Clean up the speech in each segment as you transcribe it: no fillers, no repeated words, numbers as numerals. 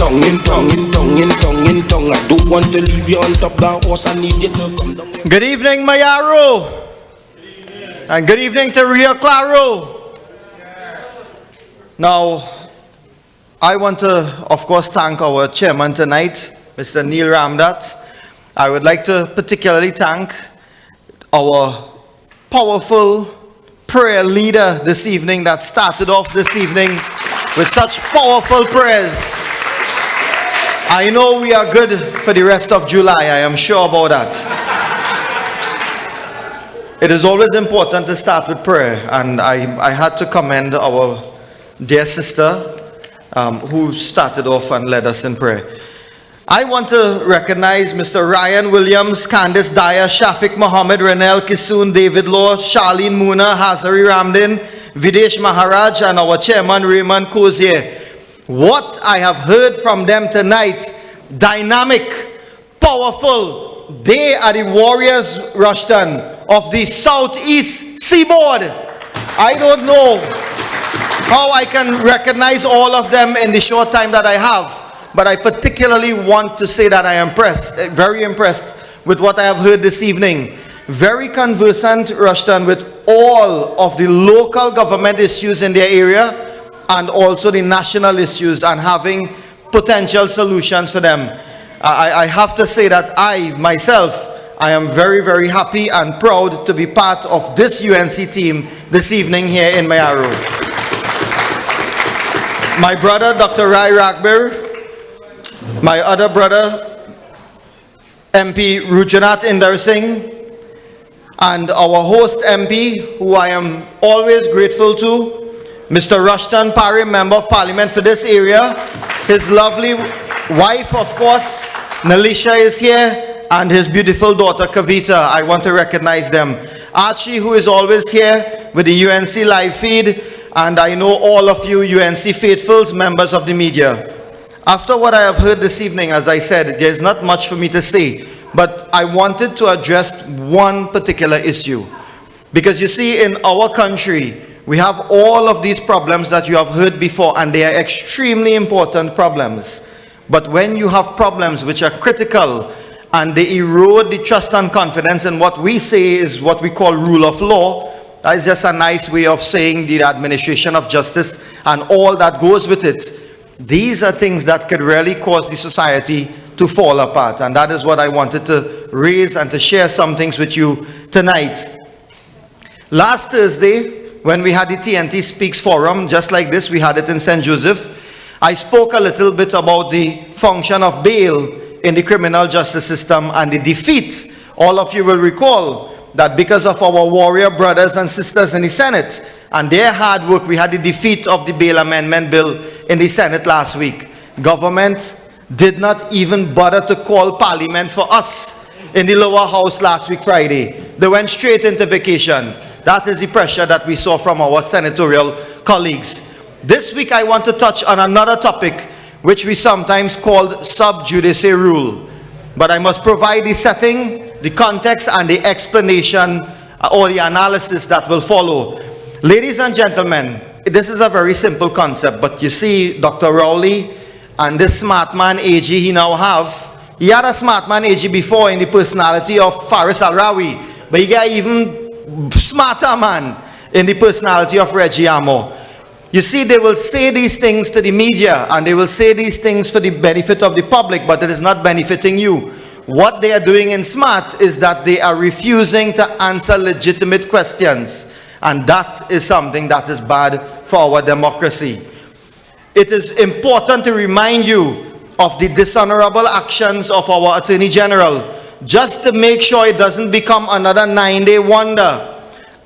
I don't want to leave you on top that horse. I need you to come down. Good evening, Mayaro. And good evening to Rio Claro. Now, I want to, of course, thank our chairman tonight, Mr. Dinesh Ramballt. I would like to particularly thank our powerful prayer leader this evening that started off this evening with such powerful prayers. I know we are good for the rest of July. I am sure about that. It is always important to start with prayer, and I had to commend our dear sister who started off and led us in prayer. I want to recognize Mr. Ryan Williams, Candice Dyer, Shafiq Mohammed, Renel Kisoon, David Law, Charlene Muna, Hazari Ramdin, Videsh Maharaj, and our chairman Raymond Cozier. What I have heard from them tonight, dynamic, powerful. They are the warriors, Rushton, of the southeast seaboard. I don't know how I can recognize all of them in the short time that I have, but I particularly want to say that I am impressed, very impressed with what I have heard this evening. Very conversant, Rushton, with all of the local government issues in their area and also the national issues, and having potential solutions for them. I have to say that I am very, very happy and proud to be part of this UNC team this evening here in Mayaro. My brother, Dr. Rai Ragbir, my other brother, MP Rujanath Inder Singh, and our host MP, who I am always grateful to, Mr. Rushton Parry, Member of Parliament for this area, his lovely wife, of course, Nalisha is here, and his beautiful daughter Kavita. I want to recognize them. Archie, who is always here with the UNC live feed, and I know all of you UNC faithfuls, members of the media. After what I have heard this evening, as I said, there's not much for me to say, but I wanted to address one particular issue. Because you see, in our country, we have all of these problems that you have heard before, and they are extremely important problems. But when you have problems which are critical and they erode the trust and confidence in what we say is what we call rule of law, that is just a nice way of saying the administration of justice and all that goes with it. These are things that could really cause the society to fall apart. And that is what I wanted to raise and to share some things with you tonight. Last Thursday, when we had the TNT Speaks Forum, just like this, we had it in St. Joseph, I spoke a little bit about the function of bail in the criminal justice system and the defeat. All of you will recall that because of our warrior brothers and sisters in the Senate and their hard work, we had the defeat of the bail amendment bill in the Senate last week. Government did not even bother to call Parliament for us in the lower house last week Friday. They went straight into vacation. That is the pressure that we saw from our senatorial colleagues. This week I want to touch on another topic which we sometimes call sub judice rule. But I must provide the setting, the context, and the explanation or the analysis that will follow. Ladies and gentlemen, this is a very simple concept, but you see Dr. Rowley and this smart man AG he now have, he had a smart man AG before in the personality of Faris Al-Rawi, but he got even smarter man in the personality of Reggie Amo. You see, they will say these things to the media and they will say these things for the benefit of the public, but it is not benefiting you. What they are doing in SMART is that they are refusing to answer legitimate questions, and that is something that is bad for our democracy. It is important to remind you of the dishonorable actions of our Attorney General, just to make sure it doesn't become another 9-day wonder,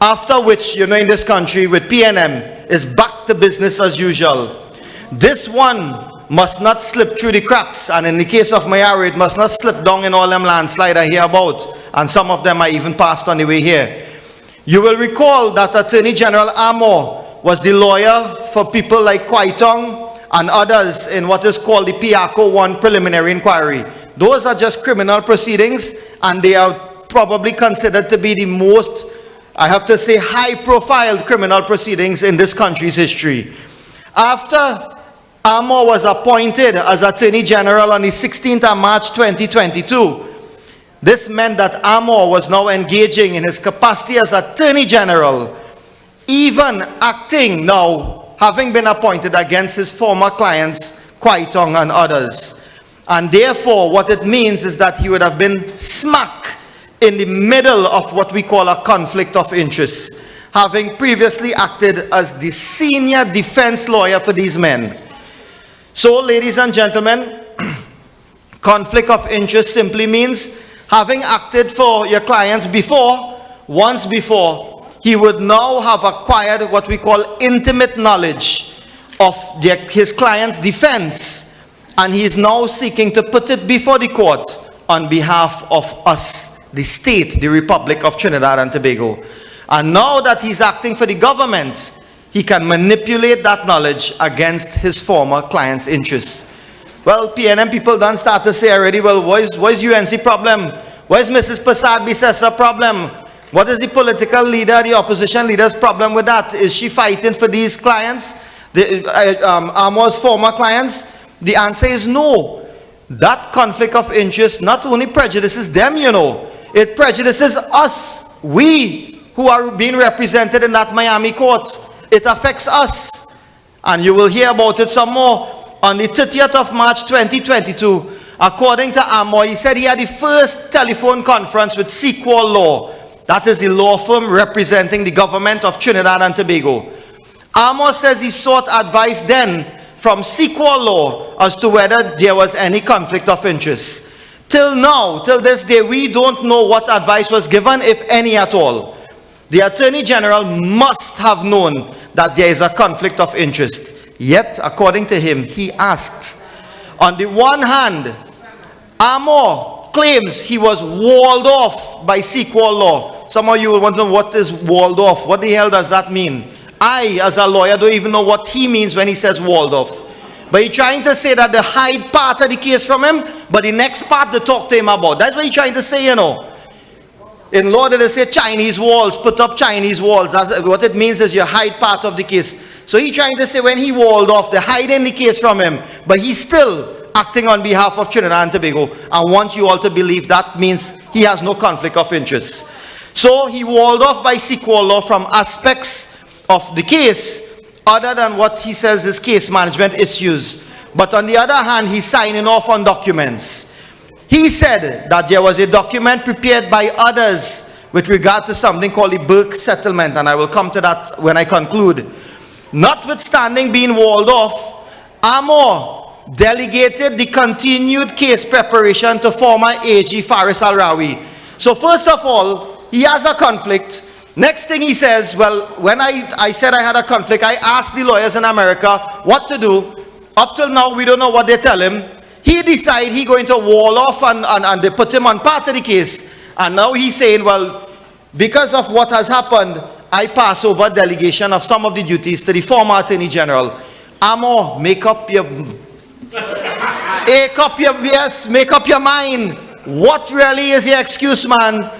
after which, you know, in this country with PNM, is back to business as usual. This one must not slip through the cracks, and in the case of Mayaro, it must not slip down in all them landslide I hear about, and some of them are even passed on the way here. You will recall that Attorney General Amor was the lawyer for people like Kwaitong and others in what is called the Piaco 1 preliminary inquiry. Those are just criminal proceedings, and they are probably considered to be the most, I have to say, high-profile criminal proceedings in this country's history. After Amor was appointed as Attorney General on the 16th of March 2022. This meant that Amor was now engaging in his capacity as Attorney General, even acting now, having been appointed against his former clients, Kwaitong and others. And therefore, what it means is that he would have been smack in the middle of what we call a conflict of interest, having previously acted as the senior defense lawyer for these men. So, ladies and gentlemen, conflict of interest simply means having acted for your clients before, once before, he would now have acquired what we call intimate knowledge of his client's defense, and he is now seeking to put it before the court on behalf of us, the state, the Republic of Trinidad and Tobago. And now that he's acting for the government, he can manipulate that knowledge against his former client's interests. Well, PNM people don't start to say already, well, what is UNC problem? What is Mrs. Prasad Bisesa problem? What is the political leader, the opposition leader's problem with that? Is she fighting for these clients, Amor's former clients? The answer is no. That conflict of interest not only prejudices them, it prejudices us, we who are being represented in that Miami court. It affects us. And you will hear about it some more. On the 30th of March 2022, according to Amor, he said he had the first telephone conference with Sequel Law. That is the law firm representing the government of Trinidad and Tobago. Amor says he sought advice then from Sequel Law as to whether there was any conflict of interest. Till now, till this day, we don't know what advice was given, if any at all. The Attorney General must have known that there is a conflict of interest. Yet, according to him, he asked. On the one hand, Amor claims he was walled off by Sequel Law. Some of you will want to know what is walled off. What the hell does that mean? I, as a lawyer, don't even know what he means when he says walled off. But he's trying to say that they hide part of the case from him, but the next part they talk to him about. That's what he's trying to say, In law, they say Chinese walls, put up Chinese walls. That's what it means is you hide part of the case. So he's trying to say when he walled off, they're hiding the case from him, but he's still acting on behalf of Trinidad and Tobago. I want you all to believe that means he has no conflict of interest. So he walled off by Sequel Law from aspects of the case other than what he says is case management issues. But on the other hand, he's signing off on documents. He said that there was a document prepared by others with regard to something called the Burke settlement, and I will come to that when I conclude. Notwithstanding being walled off, Amor delegated the continued case preparation to former AG Faris Al-Rawi. So first of all, he has a conflict. Next thing he says, well, when I said I had a conflict, I asked the lawyers in America what to do. Up till now, we don't know what they tell him. He decided he's going to wall off and they put him on part of the case. And now he's saying, well, because of what has happened, I pass over delegation of some of the duties to the former Attorney General. Amor, make up your mind. What really is your excuse, man?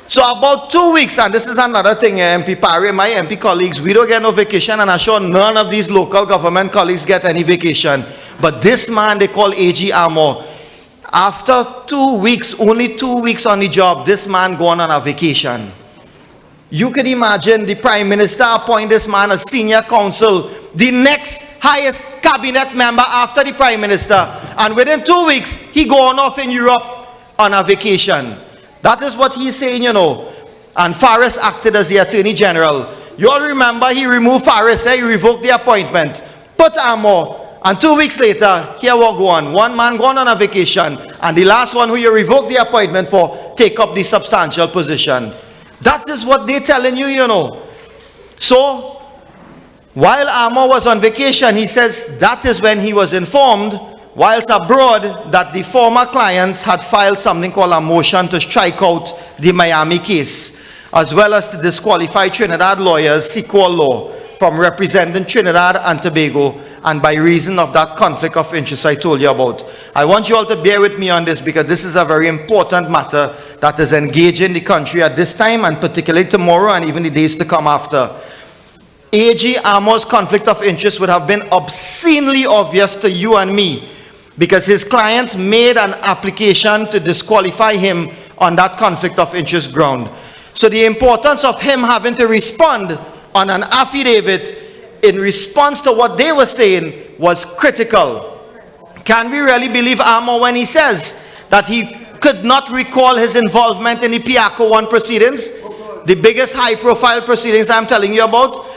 So about 2 weeks, and this is another thing, MP Parry, my MP colleagues, we don't get no vacation, and I'm sure none of these local government colleagues get any vacation. But this man they call AG Amor, after 2 weeks, only 2 weeks on the job, this man gone on a vacation. You can imagine the Prime Minister appoint this man as senior counsel, the next highest cabinet member after the Prime Minister. And within 2 weeks, he gone off in Europe on a vacation. That is what he's saying, And Faris acted as the Attorney General. You all remember he removed Faris, he revoked the appointment, put Amor, and 2 weeks later, here we go on. One man gone on a vacation, and the last one who you revoked the appointment for, take up the substantial position. That is what they're telling you, So, while Amor was on vacation, he says that is when he was informed, whilst abroad, that the former clients had filed something called a motion to strike out the Miami case, as well as to disqualify Trinidad lawyers, Sequel Law, from representing Trinidad and Tobago, and by reason of that conflict of interest I told you about. I want you all to bear with me on this, because this is a very important matter that is engaging the country at this time, and particularly tomorrow and even the days to come after. A.G. Amo's conflict of interest would have been obscenely obvious to you and me, because his clients made an application to disqualify him on that conflict of interest ground. So the importance of him having to respond on an affidavit in response to what they were saying was critical. Can we really believe Amo when he says that he could not recall his involvement in the Piaco 1 proceedings, the biggest high-profile proceedings I'm telling you about?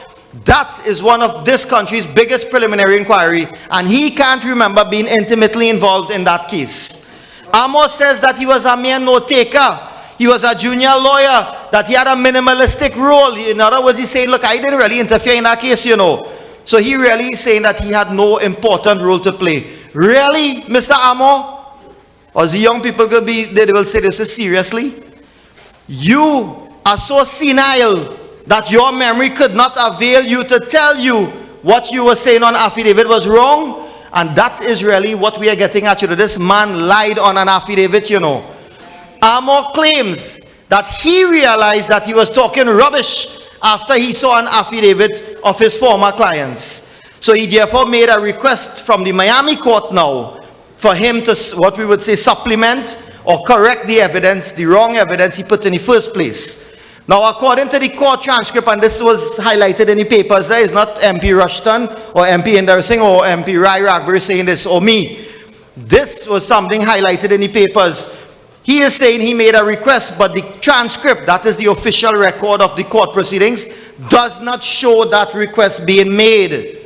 That is one of this country's biggest preliminary inquiry, and he can't remember being intimately involved in that case. Amo says that he was a mere note-taker. He was a junior lawyer, that he had a minimalistic role. In other words, he's saying, look, I didn't really interfere in that case, you know. So he really is saying that he had no important role to play. Really, Mr. Amo? Or the young people could be, they will say this is seriously? You are so senile that your memory could not avail you to tell you what you were saying on affidavit was wrong? And that is really what we are getting at. You know, this man lied on an affidavit, you know. Amo claims that he realized that he was talking rubbish after he saw an affidavit of his former clients. So he therefore made a request from the Miami court now for him to, what we would say, supplement or correct the evidence, the wrong evidence he put in the first place. Now, according to the court transcript, and this was highlighted in the papers, there is not MP Rushton or MP Inder Singh or MP Rai Ragbir saying this, or me. This was something highlighted in the papers. He is saying he made a request, but the transcript, that is the official record of the court proceedings, does not show that request being made.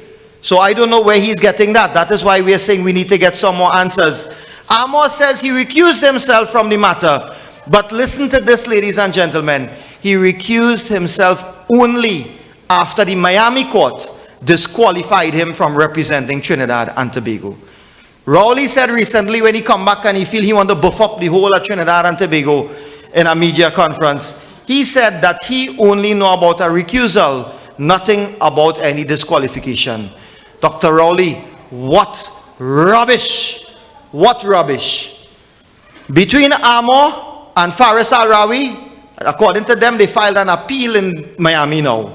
So I don't know where he's getting that. That is why we are saying we need to get some more answers. Amo says he recused himself from the matter. But listen to this, ladies and gentlemen. He recused himself only after the Miami court disqualified him from representing Trinidad and Tobago. Rowley said recently when he come back and he feel he want to buff up the whole of Trinidad and Tobago in a media conference, he said that he only know about a recusal, nothing about any disqualification. Dr. Rowley, what rubbish! What rubbish! Between Amo and Faris Al-Rawi, according to them, they filed an appeal in Miami now.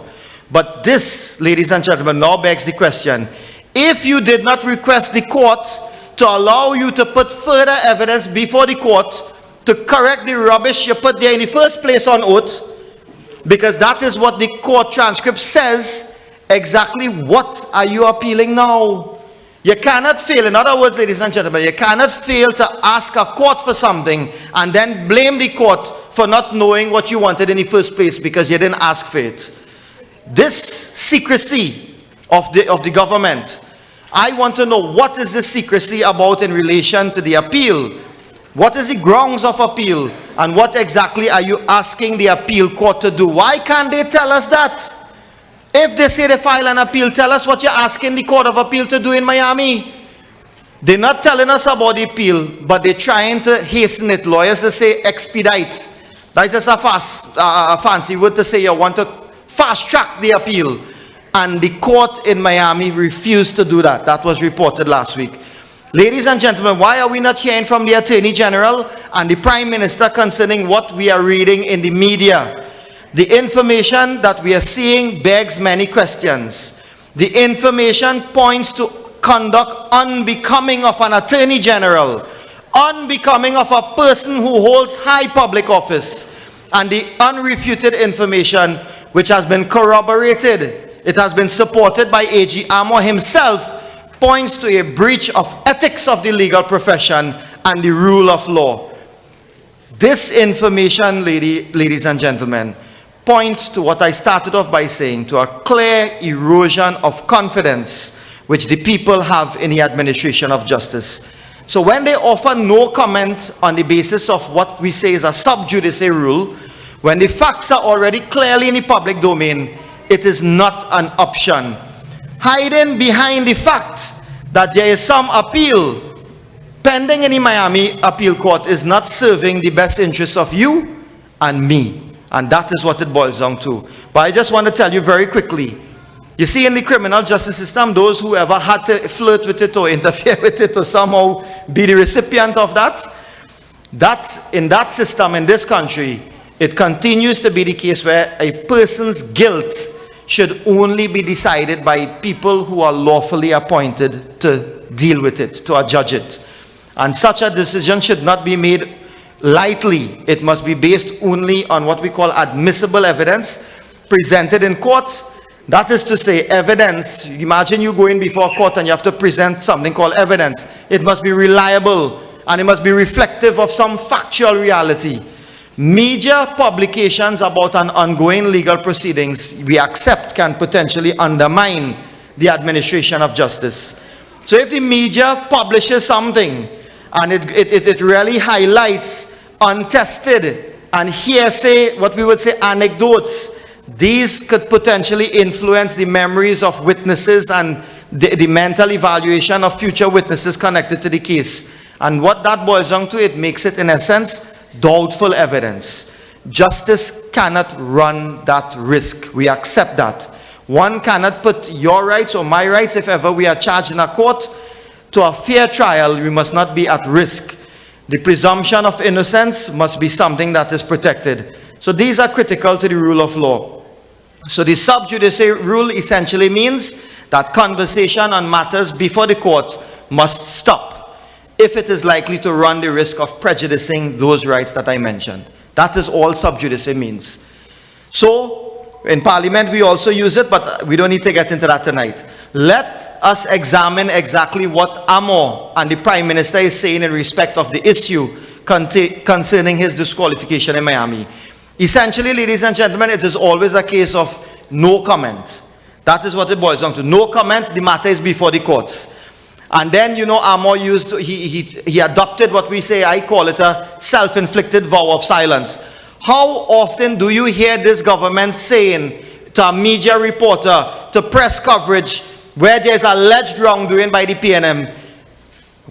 But this, ladies and gentlemen, now begs the question. If you did not request the court to allow you to put further evidence before the court to correct the rubbish you put there in the first place on oath, because that is what the court transcript says, exactly what are you appealing now? You cannot fail. In other words, ladies and gentlemen, you cannot fail to ask a court for something and then blame the court for not knowing what you wanted in the first place because you didn't ask for it. This secrecy of the government, I want to know what is this secrecy about in relation to the appeal? What is the grounds of appeal? And what exactly are you asking the appeal court to do? Why can't they tell us that? If they say they file an appeal, tell us what you're asking the Court of Appeal to do in Miami. They're not telling us about the appeal, but they're trying to hasten it. Lawyers, they say expedite. That's just a fancy word to say you want to fast track the appeal. And the court in Miami refused to do that. That was reported last week. Ladies and gentlemen, why are we not hearing from the Attorney General and the Prime Minister concerning what we are reading in the media? The information that we are seeing begs many questions. The information points to conduct unbecoming of an Attorney General, unbecoming of a person who holds high public office. And the unrefuted information, which has been corroborated, it has been supported by A.G. Amo himself, points to a breach of ethics of the legal profession and the rule of law. This information, ladies and gentlemen, points to what I started off by saying, to a clear erosion of confidence which the people have in the administration of justice. So when they offer no comment on the basis of what we say is a sub judice rule, when the facts are already clearly in the public domain, it is not an option. Hiding behind the fact that there is some appeal pending in the Miami appeal court is not serving the best interests of you and me. And that is what it boils down to. But I just want to tell you very quickly. You see, in the criminal justice system, those who ever had to flirt with it or interfere with it or somehow be the recipient of that, in that system in this country, it continues to be the case where a person's guilt should only be decided by people who are lawfully appointed to deal with it, to adjudge it. And such a decision should not be made lightly. It must be based only on what we call admissible evidence presented in court. That is to say, evidence. Imagine you go in before court and you have to present something called evidence. It must be reliable and it must be reflective of some factual reality. Media publications about an ongoing legal proceedings, we accept, can potentially undermine the administration of justice. So if the media publishes something and it really highlights untested and hearsay, what we would say anecdotes, these could potentially influence the memories of witnesses and the mental evaluation of future witnesses connected to the case. And what that boils down to, it makes it in essence doubtful evidence. Justice cannot run that risk. We accept that. One cannot put your rights or my rights, if ever we are charged in a court, to a fair trial. We must not be at risk. The presumption of innocence must be something that is protected. So these are critical to the rule of law. So the sub judice rule essentially means that conversation on matters before the court must stop if it is likely to run the risk of prejudicing those rights that I mentioned. That is all sub judice means. So, in Parliament we also use it, but we don't need to get into that tonight. Let us examine exactly what Amor and the Prime Minister is saying in respect of the issue concerning his disqualification in Miami. Essentially, ladies and gentlemen, it is always a case of no comment. That is what it boils down to. No comment, the matter is before the courts. And then, you know, Amor used, he adopted what we say, I call it a self-inflicted vow of silence. How often do you hear this government saying to a media reporter, to press coverage, where there's alleged wrongdoing by the PNM,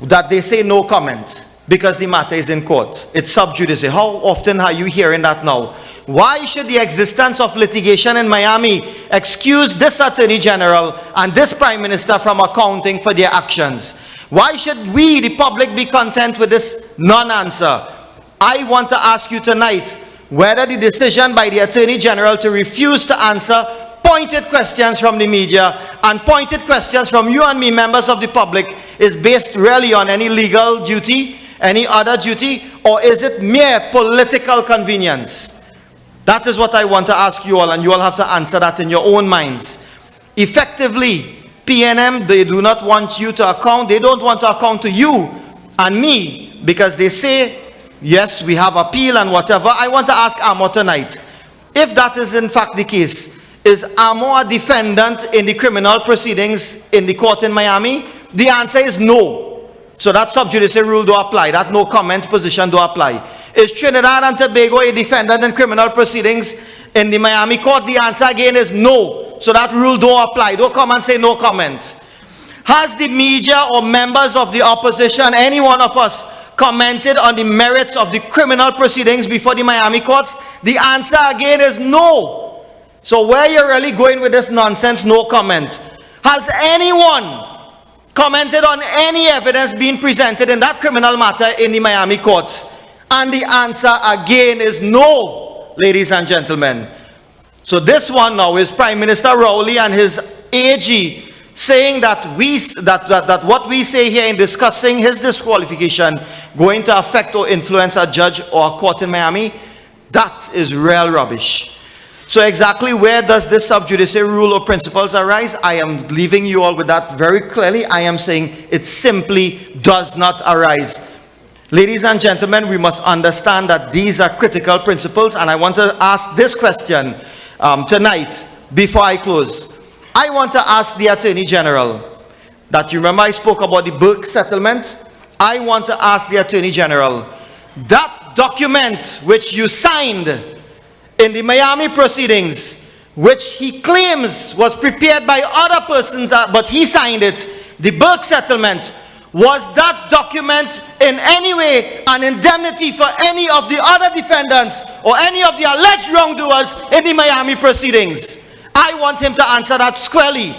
that they say no comment because the matter is in court? It's sub judice. How often are you hearing that now? Why should the existence of litigation in Miami excuse this Attorney General and this Prime Minister from accounting for their actions? Why should we, the public, be content with this non-answer? I want to ask you tonight whether the decision by the Attorney General to refuse to answer pointed questions from the media and pointed questions from you and me, members of the public, is based really on any legal duty, any other duty, or is it mere political convenience? That is what I want to ask you all, and you all have to answer that in your own minds. Effectively, PNM, they do not want you to account. They don't want to account to you and me because they say, yes, we have appeal and whatever. I want to ask Amor tonight, if that is in fact the case, is Amor a defendant in the criminal proceedings in the court in Miami? The answer is no. So that sub judice rule do apply. That no comment position do apply. Is Trinidad and Tobago a defendant in criminal proceedings in the Miami court? The answer again is no. So that rule don't apply. Don't come and say no comment. Has the media or members of the opposition, any one of us, commented on the merits of the criminal proceedings before the Miami courts? The answer again is no. So where you're really going with this nonsense, no comment. Has anyone commented on any evidence being presented in that criminal matter in the Miami courts? And the answer again is no, ladies and gentlemen. So this one now is Prime Minister Rowley and his AG saying that what we say here in discussing his disqualification going to affect or influence a judge or a court in Miami. That is real rubbish. So exactly where does this sub judice rule or principles arise? I am leaving you all with that very clearly. I am saying it simply does not arise. Ladies and gentlemen, we must understand that these are critical principles, and I want to ask this question tonight before I close. I want to ask the Attorney General that, you remember I spoke about the Burke settlement? I want to ask the Attorney General, that document which you signed in the Miami proceedings, which he claims was prepared by other persons, but he signed it, the Burke settlement, was that document in any way an indemnity for any of the other defendants or any of the alleged wrongdoers in the Miami proceedings? I want him to answer that squarely.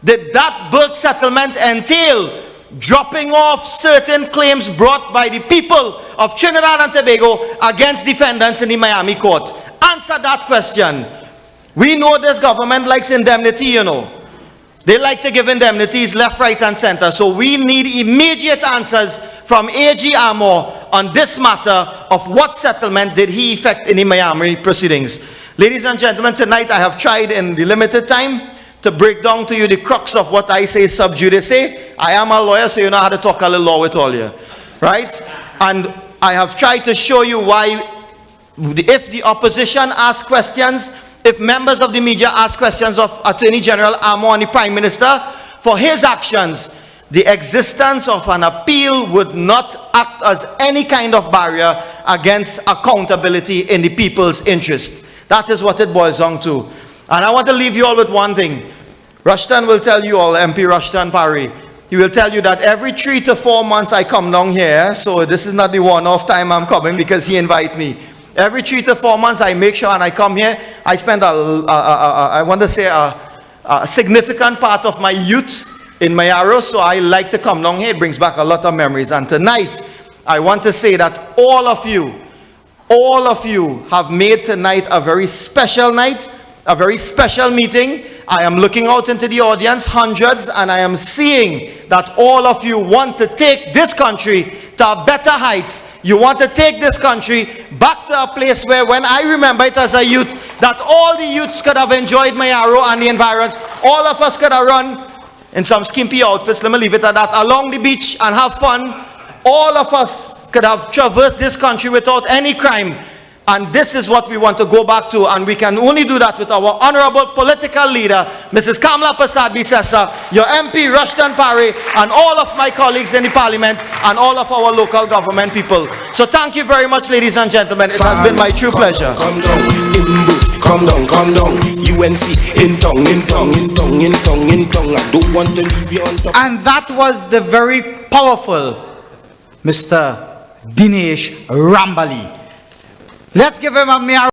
Did that Burke settlement entail dropping off certain claims brought by the people of Trinidad and Tobago against defendants in the Miami court? Answer that question. We know this government likes indemnity, you know. They like to give indemnities left, right, and center. So we need immediate answers from AG Amor on this matter of what settlement did he effect in the Miami proceedings. Ladies and gentlemen, tonight I have tried in the limited time to break down to you the crux of what I say sub judice. I am a lawyer, so you know how to talk a little law with all you. Right? And I have tried to show you why, if the opposition asks questions, if members of the media ask questions of Attorney General Amor and the Prime Minister for his actions, the existence of an appeal would not act as any kind of barrier against accountability in the people's interest. That is what it boils down to. And I want to leave you all with one thing. Rushton will tell you all, MP Rushton Parry, he will tell you that every 3 to 4 months I come down here, so this is not the one-off time I'm coming because he invite me. Every 3 to 4 months I make sure and I come here, I spend I want to say a significant part of my youth in Mayaro, so I like to come down here. It brings back a lot of memories. And tonight, I want to say that all of you have made tonight a very special night, a very special meeting. I am looking out into the audience, hundreds, and I am seeing that all of you want to take this country to better heights. You want to take this country back to a place where, when I remember it as a youth, that all the youths could have enjoyed Mayaro and the environs. All of us could have run in some skimpy outfits, let me leave it at that, along the beach and have fun. All of us could have traversed this country without any crime. And this is what we want to go back to, and we can only do that with our honorable political leader, Mrs. Kamla Persad-Bissessar, your MP Rushton Parry, and all of my colleagues in the parliament, and all of our local government people. So thank you very much, ladies and gentlemen. It has been my true pleasure. Come down, come down. UNC, in tongue. I don't want to leave you on top. And that was the very powerful Mr. Dinesh Ramballt. Let's give him a Mayaro.